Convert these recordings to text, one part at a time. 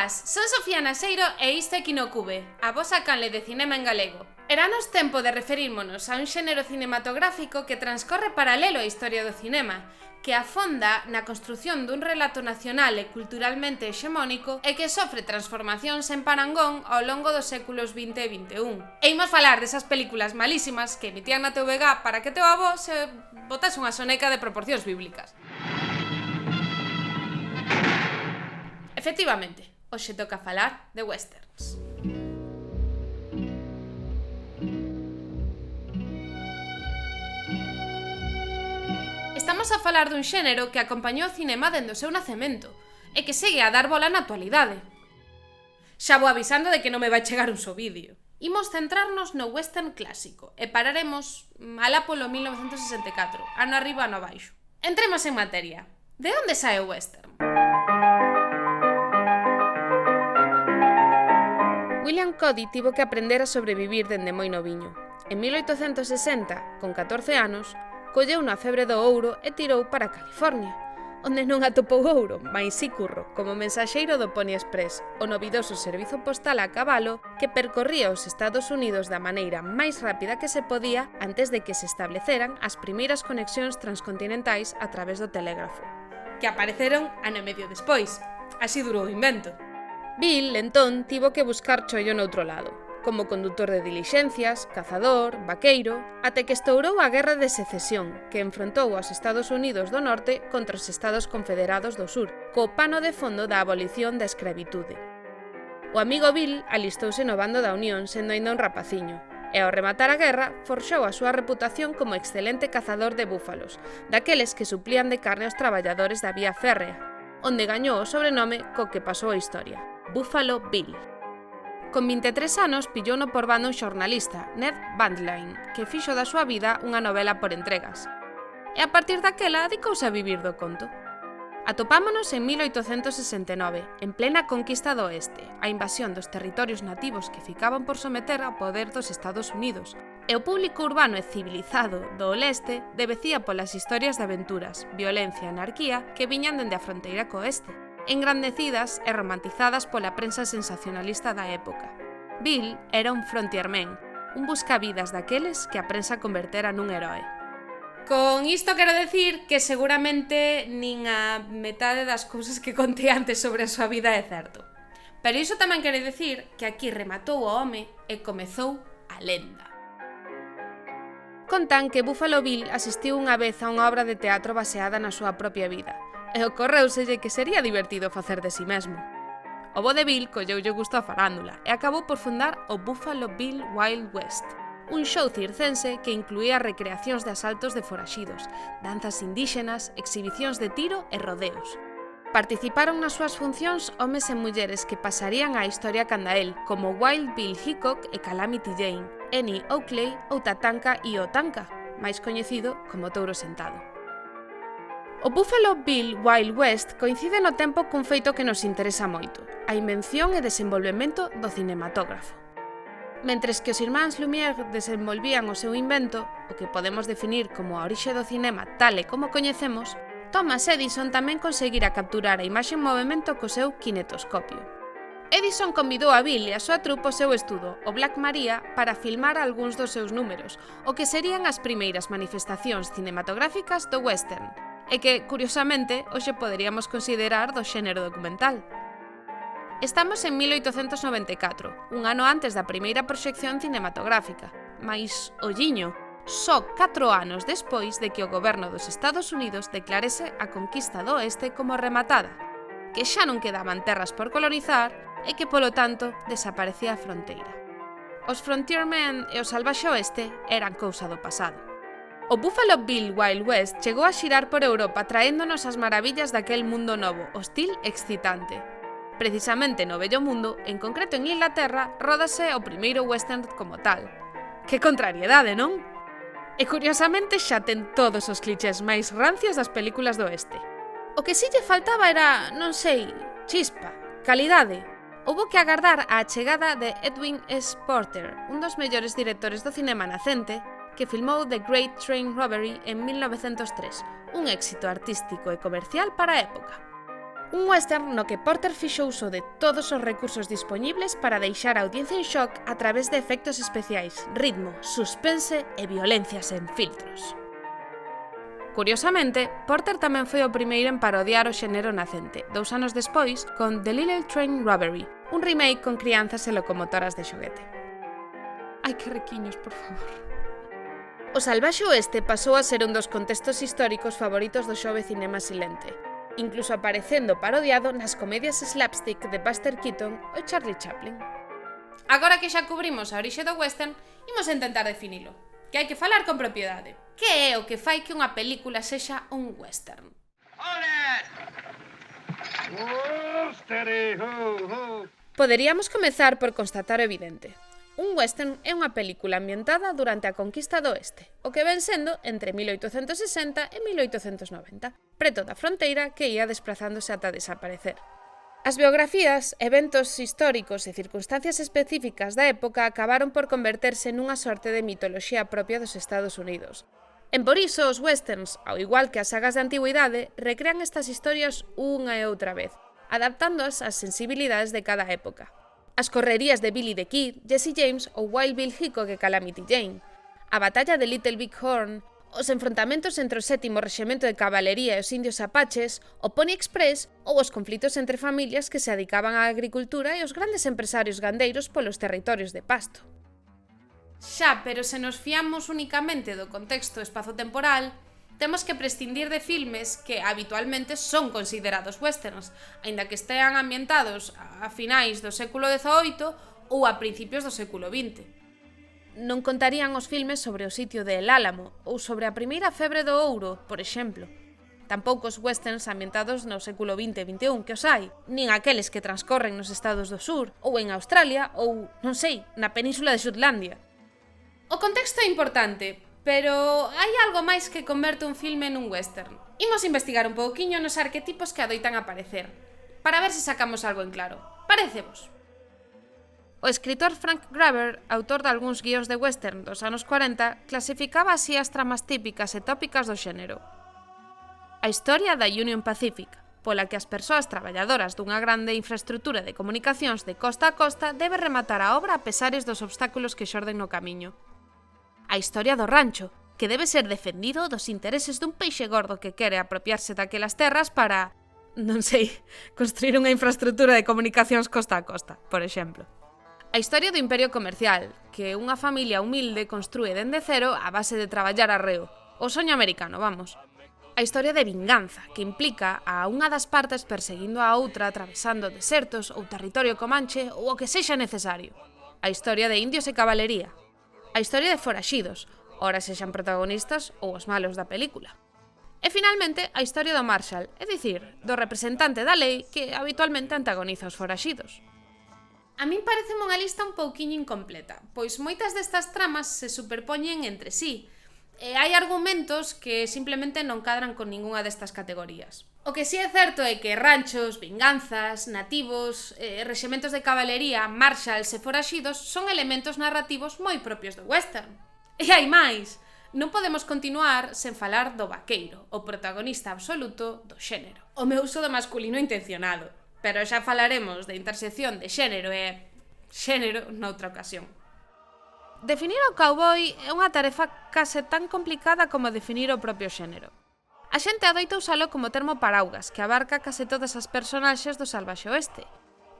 Boas, son Sofía Naseiro e isto é Kinocube, a vosa canle de cinema en galego. Eranos tempo de referírmonos a un xénero cinematográfico que transcorre paralelo á historia do cinema, que afonda na construción dun relato nacional e culturalmente hexemónico e que sofre transformacións en parangón ao longo dos séculos XX e XXI. E imos falar desas películas malísimas que emitían na TVG para que teu avó se botase unha soneca de proporcións bíblicas. Efectivamente, hoxe toca falar de westerns. Estamos a falar dun xénero que acompañou o cinema dende o seu nacemento e que segue a dar bola na actualidade. Xa vou avisando de que non me vai chegar un só vídeo. Imos centrarnos no western clásico e pararemos alá polo 1964, ano arriba ano abaixo. Entremos en materia. De onde sae o western? William Cody tivo que aprender a sobrevivir dende moi noviño. En 1860, con 14 anos, colleu na febre do ouro e tirou para California, onde non atopou ouro, mais si curro, como mensaxeiro do Pony Express, o novidoso servizo postal a cabalo que percorría os Estados Unidos da maneira máis rápida que se podía antes de que se estableceran as primeiras conexións transcontinentais a través do telégrafo, que apareceron ano e medio despois. Así durou o invento. Bill, entón, tivo que buscar chollo noutro lado, como condutor de dilixencias, cazador, vaqueiro, até que estourou a Guerra de Secesión, que enfrontou aos Estados Unidos do Norte contra os Estados Confederados do Sur, co pano de fondo da abolición da escravitude. O amigo Bill alistouse no bando da Unión sendo aínda un rapaciño, e ao rematar a guerra forxou a súa reputación como excelente cazador de búfalos, daqueles que suplían de carne aos traballadores da vía férrea, onde gañou o sobrenome co que pasou a historia, Buffalo Bill. Con 23 anos pillouno por banda un xornalista, Ned Bandline, que fixo da súa vida unha novela por entregas. E a partir daquela dedicouse a vivir do conto. Atopámonos en 1869, en plena conquista do oeste, a invasión dos territorios nativos que ficaban por someter ao poder dos Estados Unidos, e o público urbano e civilizado do leste debecía polas historias de aventuras, violencia e anarquía que viñan dende a fronteira co oeste, engrandecidas e romantizadas pola prensa sensacionalista da época. Bill era un frontierman, un buscavidas daqueles que a prensa convertera nun heroe. Con isto quero decir que seguramente nin a metade das cousas que contei antes sobre a súa vida é certo. Pero iso tamén quere decir que aquí rematou o home e comezou a lenda. Contan que Buffalo Bill asistiu unha vez a unha obra de teatro baseada na súa propia vida, e ocorreuselle que sería divertido facer de si mesmo. O bo de Bill colleulle gusto a farándula e acabou por fundar o Buffalo Bill Wild West, un show circense que incluía recreacións de asaltos de foraxidos, danzas indíxenas, exhibicións de tiro e rodeos. Participaron nas súas funcións homes e mulleres que pasarían á historia canda el, como Wild Bill Hickok e Calamity Jane, Annie Oakley ou Tatanka e Otanka, máis coñecido como Touro Sentado. O Buffalo Bill Wild West coincide no tempo cun feito que nos interesa moito, a invención e desenvolvemento do cinematógrafo. Mentres que os irmáns Lumière desenvolvían o seu invento, o que podemos definir como a orixe do cinema tal e como coñecemos, Thomas Edison tamén conseguira capturar a imaxe en movimento co seu kinetoscopio. Edison convidou a Bill e a súa trupe ao seu estudo, o Black Maria, para filmar algúns dos seus números, o que serían as primeiras manifestacións cinematográficas do western, e que, curiosamente, hoxe poderíamos considerar do xénero documental. Estamos en 1894, un ano antes da primeira proxección cinematográfica, mais, olliño, só 4 anos despois de que o goberno dos Estados Unidos declarese a conquista do oeste como rematada, que xa non quedaban terras por colonizar e que, polo tanto, desaparecía a fronteira. Os frontiermen e o salvaxe oeste eran cousa do pasado. O Buffalo Bill Wild West chegou a xirar por Europa traéndonos as maravillas daquel mundo novo, hostil e excitante. Precisamente no Vello Mundo, en concreto en Inglaterra, ródase o primeiro western como tal. Que contrariedade, non? E curiosamente xa ten todos os clichés máis rancios das películas do oeste. O que si lle faltaba era, non sei, chispa, calidade. Houbo que agardar a chegada de Edwin S. Porter, un dos mellores directores do cinema nacente, que filmou The Great Train Robbery en 1903, un éxito artístico e comercial para a época. Un western no que Porter fixo uso de todos os recursos dispoñibles para deixar a audiencia en shock a través de efectos especiais, ritmo, suspense e violencia sen filtros. Curiosamente, Porter tamén foi o primeiro en parodiar o xénero nacente, 2 anos despois, con The Little Train Robbery, un remake con crianzas e locomotoras de xoguete. Ai, que riquiños, por favor. O Salvaxe Oeste pasou a ser un dos contextos históricos favoritos do xove cinema silente, incluso aparecendo parodiado nas comedias slapstick de Buster Keaton ou Charlie Chaplin. Agora que xa cubrimos a orixe do western, imos intentar definilo, que hai que falar con propiedade. Que é o que fai que unha película sexa un western? Poderíamos comezar por constatar o evidente. Un western é unha película ambientada durante a conquista do Oeste, o que ven sendo entre 1860 e 1890, preto da fronteira que ia desplazándose ata desaparecer. As biografías, eventos históricos e circunstancias específicas da época acabaron por converterse nunha sorte de mitoloxía propia dos Estados Unidos. En por iso, os westerns, ao igual que as sagas de antigüidade, recrean estas historias unha e outra vez, adaptándoas ás sensibilidades de cada época. As correrías de Billy the Kid, Jesse James ou Wild Bill Hickok e Calamity Jane, a batalla de Little Big Horn, os enfrontamentos entre o 7º Rexemento de Cabalería e os indios apaches, o Pony Express ou os conflitos entre familias que se dedicaban á agricultura e os grandes empresarios gandeiros polos territorios de pasto. Xa, pero se nos fiamos únicamente do contexto espazo-temporal, temos que prescindir de filmes que habitualmente son considerados westerns, aínda que estean ambientados a finais do século XVIII ou a principios do século XX. Non contarían os filmes sobre o sitio de El Álamo ou sobre a primeira febre do ouro, por exemplo. Tampouco os westerns ambientados no século XX e XXI, que os hai, nin aqueles que transcorren nos Estados do Sur, ou en Australia, ou, non sei, na península de Xutlandia. O contexto é importante, pero hai algo máis que converte un filme nun western. Imos investigar un pouquiño nos arquetipos que adoitan aparecer, para ver se sacamos algo en claro. Parécevos? O escritor Frank Graber, autor de algúns guións de western dos anos 40, clasificaba así as tramas típicas e tópicas do xénero. A historia da Union Pacific, pola que as persoas traballadoras dunha grande infraestrutura de comunicacións de costa a costa debe rematar a obra a pesares dos obstáculos que xorden no camiño. A historia do rancho, que debe ser defendido dos intereses dun peixe gordo que quere apropiarse daquelas terras para, non sei, construir unha infraestrutura de comunicacións costa a costa, por exemplo. A historia do imperio comercial, que unha familia humilde construe dende cero a base de traballar arreo. O soño americano, vamos. A historia de vinganza, que implica a unha das partes perseguindo a outra atravesando desertos ou territorio comanche ou o que sexa necesario. A historia de indios e cabalería. A historia de foraxidos, ora sexan protagonistas ou os malos da película. E finalmente, a historia do Marshal, é dicir, do representante da lei que habitualmente antagoniza os foraxidos. A min pareceme unha lista un pouquiño incompleta, pois moitas destas tramas se superpoñen entre sí, e hai argumentos que simplemente non cadran con ningunha destas categorías. O que si é certo é que ranchos, vinganzas, nativos, rexementos de cabalería, marshals e foraxidos son elementos narrativos moi propios do western. E hai máis! Non podemos continuar sen falar do vaqueiro, o protagonista absoluto do xénero. O meu uso do masculino intencionado, pero xa falaremos de intersección de xénero e xénero noutra ocasión. Definir o cowboy é unha tarefa case tan complicada como definir o propio xénero. A xente adoita usalo como termo paraugas, que abarca case todas as personaxes do Salvaxe Oeste.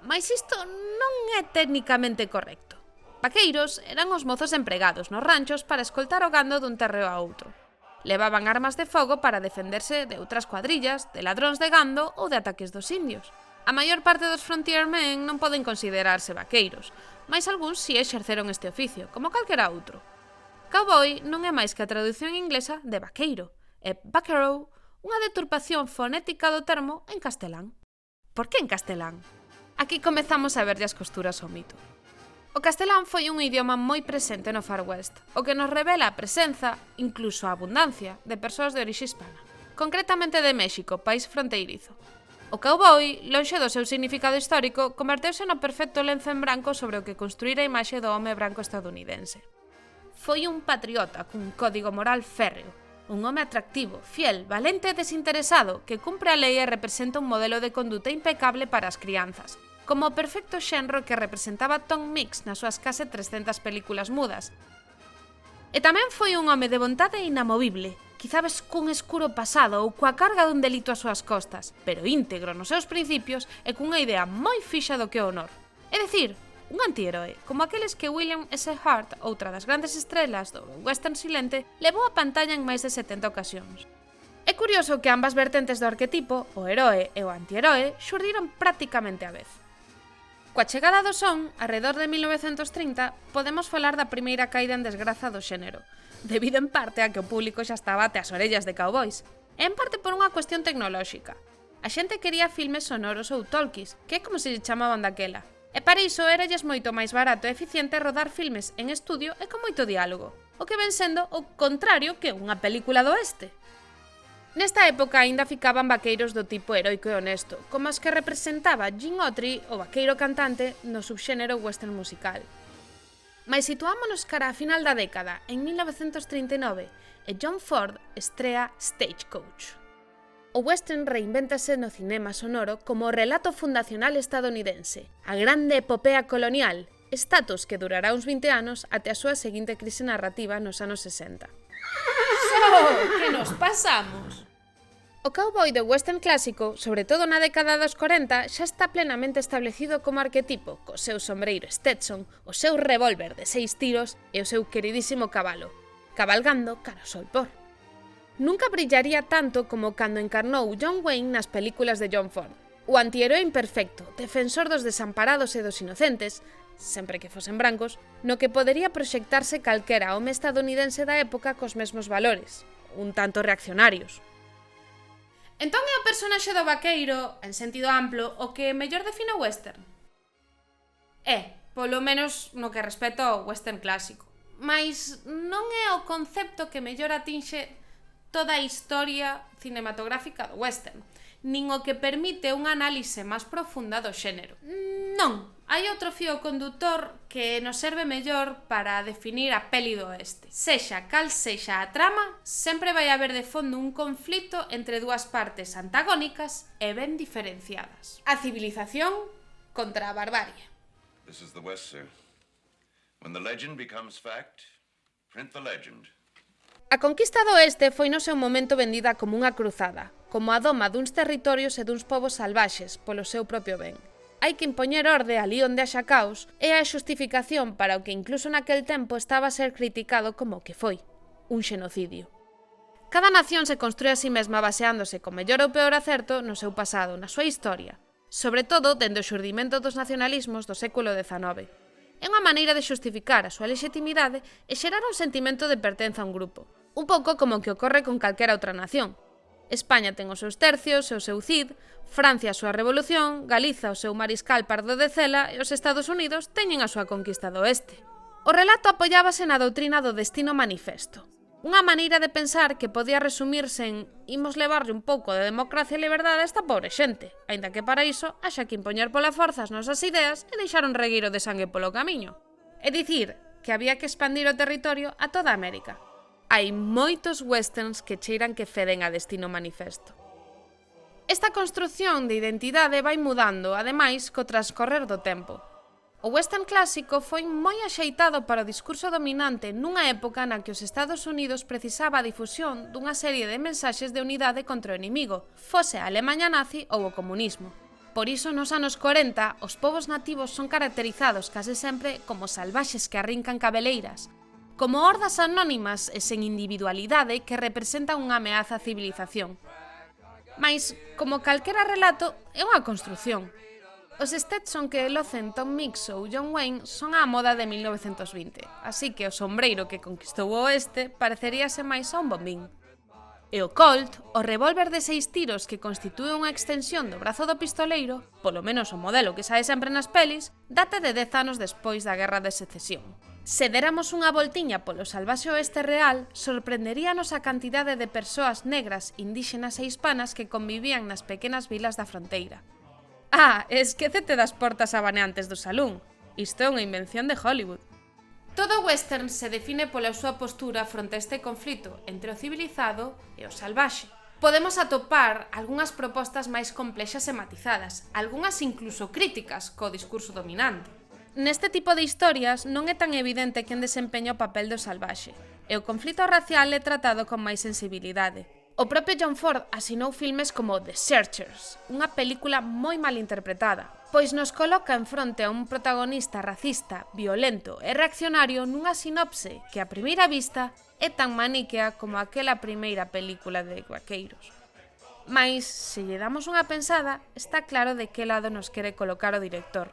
Mais isto non é técnicamente correcto. Vaqueiros eran os mozos empregados nos ranchos para escoltar o gando dun terreo a outro. Levaban armas de fogo para defenderse de outras cuadrillas, de ladróns de gando ou de ataques dos indios. A maior parte dos frontiermen non poden considerarse vaqueiros, mais algúns si exerceron este oficio, como calquera outro. Cowboy non é máis que a tradución inglesa de vaqueiro, e buckaroo, unha deturpación fonética do termo en castelán. Por que en castelán? Aquí comezamos a verlle as costuras ao mito. O castelán foi un idioma moi presente no Far West, o que nos revela a presenza, incluso a abundancia, de persoas de orixe hispana, concretamente de México, país fronteirizo. O cowboy, lonxe do seu significado histórico, converteuse no perfecto lenzo en branco sobre o que construír a imaxe do home branco estadounidense. Foi un patriota cun código moral férreo, un home atractivo, fiel, valente e desinteresado que cumpre a lei e representa un modelo de conduta impecable para as crianzas, como o perfecto xenro que representaba Tom Mix nas súas case 300 películas mudas. E tamén foi un home de vontade inamovible, quizabes cun escuro pasado ou coa carga dun delito ás súas costas, pero íntegro nos seus principios e cunha idea moi fixa do que é o honor. É dicir, un antiheroe, como aqueles que William S. Hart, outra das grandes estrelas do western silente, levou a pantalla en máis de 70 ocasións. É curioso que ambas vertentes do arquetipo, o heroe e o antiheroe, xurdiron prácticamente á vez. Coa chegada do son, arredor de 1930, podemos falar da primeira caída en desgraza do xénero, debido en parte a que o público xa estaba ate as orellas de cowboys, e en parte por unha cuestión tecnolóxica. A xente quería filmes sonoros ou talkies, que é como se lle chamaban daquela, e para iso éralles moito máis barato e eficiente rodar filmes en estudio e con moito diálogo, o que ven sendo o contrario que unha película do oeste. Nesta época aínda ficaban vaqueiros do tipo heroico e honesto, como as que representaba Gene Autry, o vaqueiro cantante, no subxénero western musical. Mais situámonos cara a final da década, en 1939, e John Ford estrea Stagecoach. O western reinvéntase no cinema sonoro como o relato fundacional estadounidense, a grande epopea colonial, status que durará uns 20 anos até a súa seguinte crise narrativa nos anos 60. Que nos pasamos! O cowboy do western clásico, sobre todo na década dos 40, xa está plenamente establecido como arquetipo, co seu sombreiro Stetson, o seu revólver de 6 tiros e o seu queridísimo cabalo, cabalgando cara ao solpor. Nunca brillaría tanto como cando encarnou John Wayne nas películas de John Ford, o antiheroe imperfecto, defensor dos desamparados e dos inocentes, sempre que fosen brancos, no que podería proxectarse calquera home estadounidense da época cos mesmos valores, un tanto reaccionarios. Entón é o personaxe do vaqueiro, en sentido amplo, o que mellor define o western? Polo menos no que respecta ao western clásico. Mais non é o concepto que mellor atinxe toda a historia cinematográfica do western, nin o que permite unha análise máis profunda do xénero. Non, hai outro fío condutor que nos serve mellor para definir a peli do oeste. Sexa cal sexa a trama, sempre vai haber de fondo un conflito entre dúas partes antagónicas e ben diferenciadas. A civilización contra a barbarie. This is the West, sir. When the legend becomes fact, print the legend. A conquista do oeste foi no seu momento vendida como unha cruzada, como a doma duns territorios e duns povos salvaxes polo seu propio ben. Hai que impoñer orde ali onde haxa caos e a xustificación para o que incluso naquel tempo estaba a ser criticado como o que foi, un xenocidio. Cada nación se construe a si mesma baseándose con mellor ou peor acerto no seu pasado, na súa historia, sobre todo dende o xurdimento dos nacionalismos do século XIX. É unha maneira de xustificar a súa legitimidade e xerar un sentimento de pertenza a un grupo, un pouco como o que ocorre con calquera outra nación. España ten os seus tercios e o seu Cid, Francia a súa revolución, Galiza o seu mariscal Pardo de Cela e os Estados Unidos teñen a súa conquista do oeste. O relato apoiábase na doutrina do destino manifesto, unha maneira de pensar que podía resumirse en imos levarlle un pouco de democracia e liberdade a esta pobre xente, aínda que para iso haxa que impoñer pola forza as nosas ideas e deixar un regueiro de sangue polo camiño. É dicir, que había que expandir o territorio a toda América. Hai moitos westerns que cheiran que feden a destino manifesto. Esta construción de identidade vai mudando, ademais, co transcorrer do tempo. O western clásico foi moi axeitado para o discurso dominante nunha época na que os Estados Unidos precisaba a difusión dunha serie de mensaxes de unidade contra o inimigo, fose a Alemanha nazi ou o comunismo. Por iso, nos anos 40, os povos nativos son caracterizados case sempre como salvaxes que arrincan cabeleiras, como hordas anónimas e sen individualidade que representan unha ameaza á civilización. Mais, como calquera relato, é unha construción. Os Stetson que locen Tom Mix ou John Wayne son á moda de 1920, así que o sombreiro que conquistou o oeste pareceríase máis a un bombín. E o Colt, o revólver de 6 tiros que constitúe unha extensión do brazo do pistoleiro, polo menos o modelo que sae sempre nas pelis, date de 10 anos despois da Guerra de Secesión. Se déramos unha voltiña polo salvaxe oeste real, sorprenderíanos a cantidade de persoas negras, indíxenas e hispanas que convivían nas pequenas vilas da fronteira. Esquécete das portas abaneantes do salón. Isto é unha invención de Hollywood. Todo western se define pola súa postura fronte a este conflito entre o civilizado e o salvaxe. Podemos atopar algunhas propostas máis complexas e matizadas, algunhas incluso críticas co discurso dominante. Neste tipo de historias non é tan evidente quen desempeña o papel do salvaxe, e o conflito racial é tratado con máis sensibilidade. O propio John Ford asinou filmes como The Searchers, unha película moi mal interpretada, pois nos coloca en fronte a un protagonista racista, violento e reaccionario nunha sinopse que a primeira vista é tan maniquea como aquela primeira película de vaqueiros. Mais, se lle damos unha pensada, está claro de que lado nos quere colocar o director.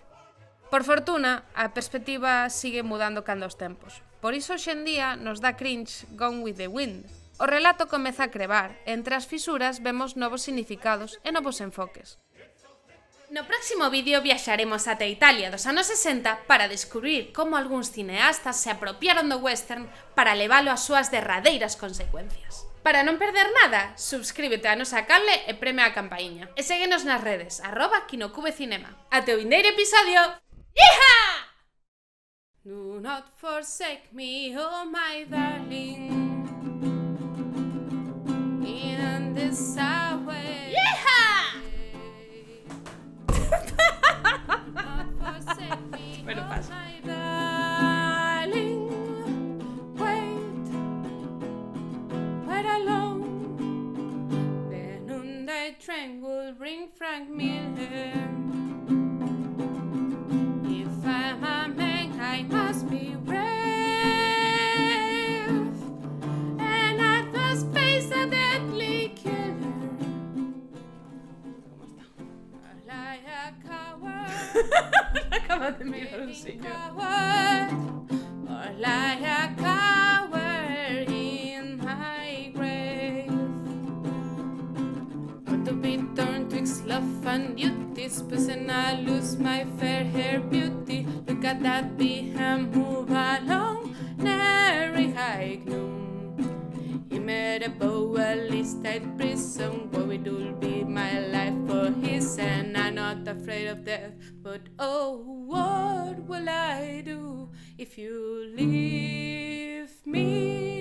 Por fortuna, a perspectiva sigue mudando cando os tempos. Por iso hoxendía nos dá cringe Gone with the Wind. O relato comeza a crevar, e entre as fisuras vemos novos significados e novos enfoques. No próximo vídeo viaxaremos ata Italia dos anos 60 para descubrir como algúns cineastas se apropiaron do western para leválo ás súas derradeiras consecuencias. Para non perder nada, subscríbete a nosa canle e preme a campaíña. E séguenos nas redes, @KinoCubeCinema. Ate o vindeiro episodio! Iha! Do not forsake me, oh my darling. In this hour. Yeehaw! Bueno, pasa. Darling, wait alone. The noonday train will bring Frank Miller. If I'm a man, I must be brave. And I must face a deadly killer. Like a coward. Acabas de mirar un señor. Or like a coward in my grave. Want to be turned twixt love and beauty. Suppose and I lose my fair hair beauty. Look at that behem move along. Nary high gloom. He made a bow, at least I'd prison. Boy, it will be my life for his, and I'm not afraid of death. But oh, what will I do if you leave me?